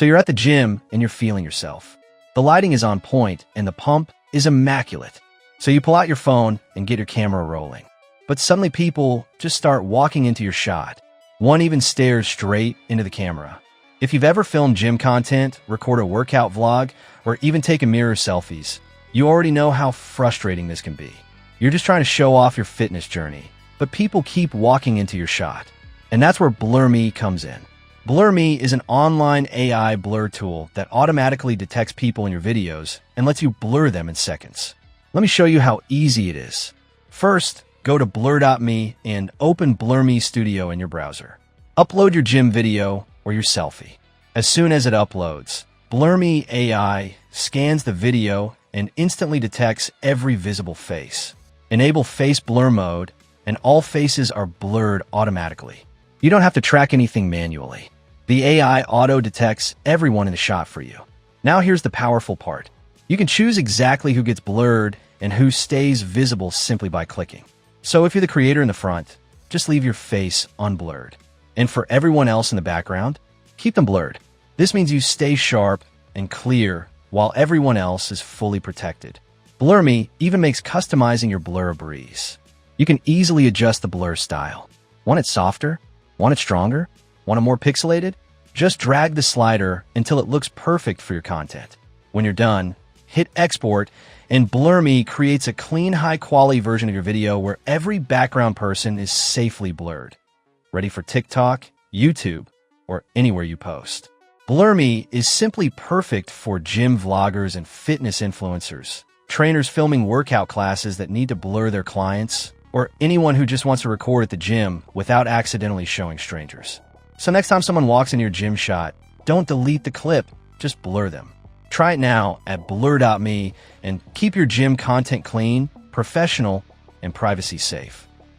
So you're at the gym and you're feeling yourself. The lighting is on point and the pump is immaculate. So you pull out your phone and get your camera rolling. But suddenly people just start walking into your shot. One even stares straight into the camera. If you've ever filmed gym content, record a workout vlog, or even taken mirror selfies, you already know how frustrating this can be. You're just trying to show off your fitness journey, but people keep walking into your shot. And that's where BlurMe comes in. BlurMe is an online AI blur tool that automatically detects people in your videos and lets you blur them in seconds. Let me show you how easy it is. First, go to blur.me and open BlurMe Studio in your browser. Upload your gym video or your selfie. As soon as it uploads, BlurMe AI scans the video and instantly detects every visible face. Enable face blur mode, and all faces are blurred automatically. You don't have to track anything manually. The AI auto-detects everyone in the shot for you. Now here's the powerful part. You can choose exactly who gets blurred and who stays visible simply by clicking. So if you're the creator in the front, just leave your face unblurred. And for everyone else in the background, keep them blurred. This means you stay sharp and clear while everyone else is fully protected. BlurMe even makes customizing your blur a breeze. You can easily adjust the blur style. Want it softer? Want it stronger? Want it more pixelated? Just drag the slider until it looks perfect for your content. When you're done, hit export, and BlurMe creates a clean, high-quality version of your video where every background person is safely blurred. Ready for TikTok, YouTube, or anywhere you post. BlurMe is simply perfect for gym vloggers and fitness influencers, trainers filming workout classes that need to blur their clients, or anyone who just wants to record at the gym without accidentally showing strangers. So next time someone walks in your gym shot, don't delete the clip, just blur them. Try it now at blur.me and keep your gym content clean, professional, and privacy safe.